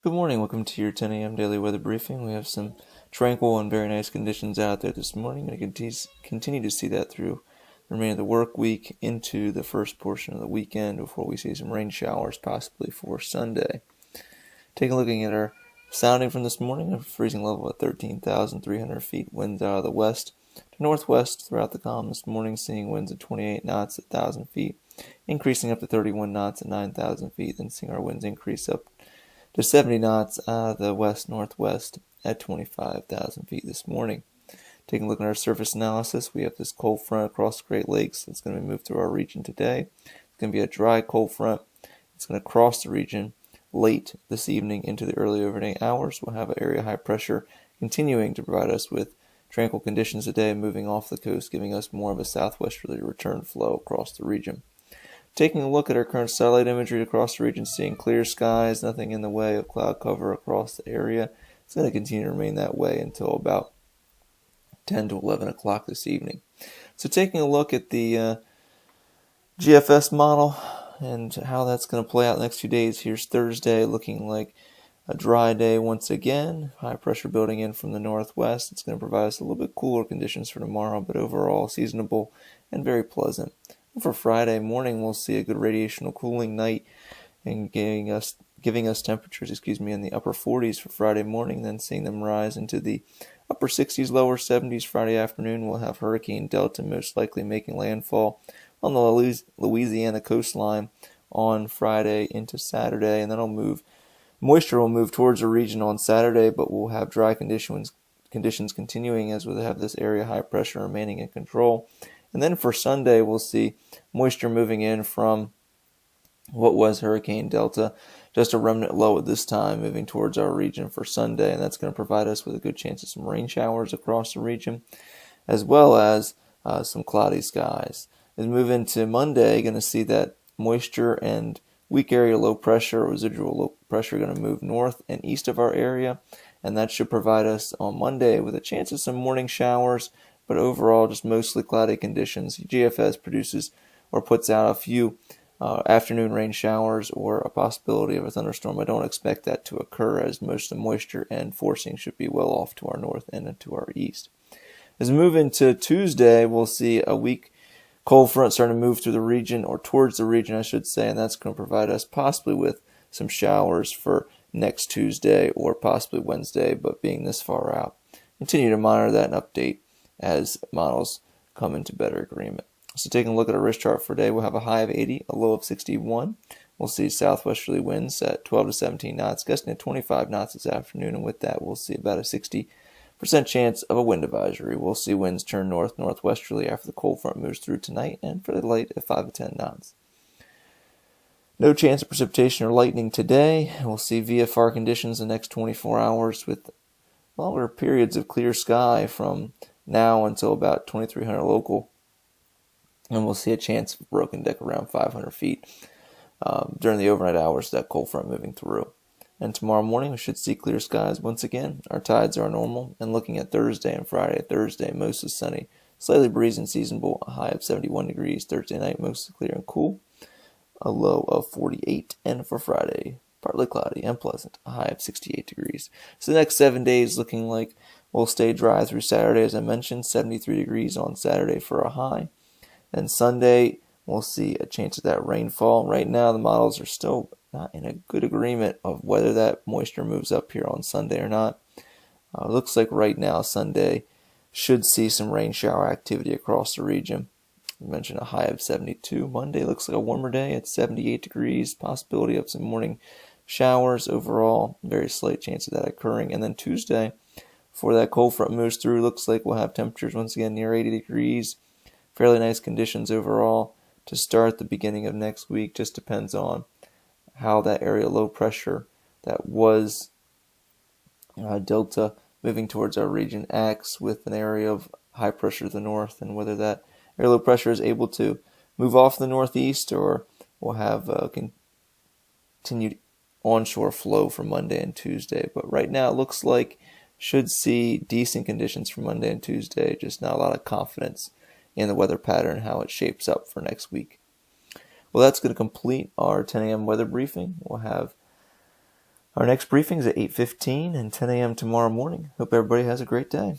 Good morning. Welcome to your 10 a.m. daily weather briefing. We have some tranquil and very nice conditions out there this morning. Going to continue to see that through the remainder of the work week into the first portion of the weekend before we see some rain showers possibly for Sunday. Taking a look at our sounding from this morning, a freezing level at 13,300 feet, winds out of the west to northwest throughout the column this morning, seeing winds at 28 knots at 1,000 feet, increasing up to 31 knots at 9,000 feet, then seeing our winds increase up to 70 knots out of the west-northwest at 25,000 feet this morning. Taking a look at our surface analysis, we have this cold front across the Great Lakes that's going to move through our region today. It's going to be a dry cold front. It's going to cross the region late this evening into the early overnight hours. We'll have an area high pressure continuing to provide us with tranquil conditions today, moving off the coast, giving us more of a southwesterly return flow across the region. Taking a look at our current satellite imagery across the region, seeing clear skies, nothing in the way of cloud cover across the area. It's going to continue to remain that way until about 10 to 11 o'clock this evening. So taking a look at the GFS model and how that's going to play out the next few days. Here's Thursday, looking like a dry day once again. High pressure building in from the northwest. It's going to provide us a little bit cooler conditions for tomorrow, but overall seasonable and very pleasant. For Friday morning, we'll see a good radiational cooling night and giving us temperatures, in the upper 40s for Friday morning, then seeing them rise into the upper 60s, lower 70s Friday afternoon. We'll have Hurricane Delta most likely making landfall on the Louisiana coastline on Friday into Saturday, and then moisture will move towards the region on Saturday, but we'll have dry conditions continuing as we'll have this area high pressure remaining in control. And then for Sunday, we'll see moisture moving in from what was Hurricane Delta, just a remnant low at this time, moving towards our region for Sunday, and that's going to provide us with a good chance of some rain showers across the region, as well as some cloudy skies. As we move into Monday, going to see that moisture and weak area low pressure, residual low pressure, going to move north and east of our area, and that should provide us on Monday with a chance of some morning showers, but overall just mostly cloudy conditions. GFS produces or puts out a few afternoon rain showers or a possibility of a thunderstorm. I don't expect that to occur, as most of the moisture and forcing should be well off to our north and to our east. As we move into Tuesday, we'll see a weak cold front starting to move through the region, or towards the region I should say, and that's going to provide us possibly with some showers for next Tuesday or possibly Wednesday, but being this far out. Continue to monitor that and update as models come into better agreement. So taking a look at our risk chart for today, we'll have a high of 80, a low of 61. We'll see southwesterly winds at 12 to 17 knots, gusting at 25 knots this afternoon, and with that we'll see about a 60% chance of a wind advisory. We'll see winds turn northwesterly after the cold front moves through tonight, and fairly light at 5 to 10 knots. No chance of precipitation or lightning today. We'll see VFR conditions the next 24 hours with longer periods of clear sky from now until about 2300 local, and we'll see a chance of broken deck around 500 feet during the overnight hours, that cold front moving through. And tomorrow morning we should see clear skies once again. Our tides are normal, and looking at Thursday and Friday, Thursday mostly sunny, slightly breezy and seasonable, a high of 71 degrees. Thursday night mostly clear and cool, a low of 48, and for Friday partly cloudy and pleasant, a high of 68 degrees. So the next 7 days looking like we'll stay dry through Saturday, as I mentioned, 73 degrees on Saturday for a high. And Sunday, we'll see a chance of that rainfall. Right now, the models are still not in a good agreement of whether that moisture moves up here on Sunday or not. Looks like right now, Sunday should see some rain shower activity across the region. I mentioned a high of 72. Monday looks like a warmer day at 78 degrees. Possibility of some morning showers overall. Very slight chance of that occurring. And then Tuesday, before that cold front moves through, looks like we'll have temperatures once again near 80 degrees. Fairly nice conditions overall to start the beginning of next week. Just depends on how that area low pressure that was Delta moving towards our region acts with an area of high pressure to the north, and whether that area low pressure is able to move off the northeast, or we'll have continued onshore flow for Monday and Tuesday. But right now it looks like should see decent conditions for Monday and Tuesday, just not a lot of confidence in the weather pattern, how it shapes up for next week. Well, that's going to complete our 10 a.m. weather briefing. We'll have Our next briefing is at 8:15 and 10 a.m. tomorrow morning. Hope everybody has a great day.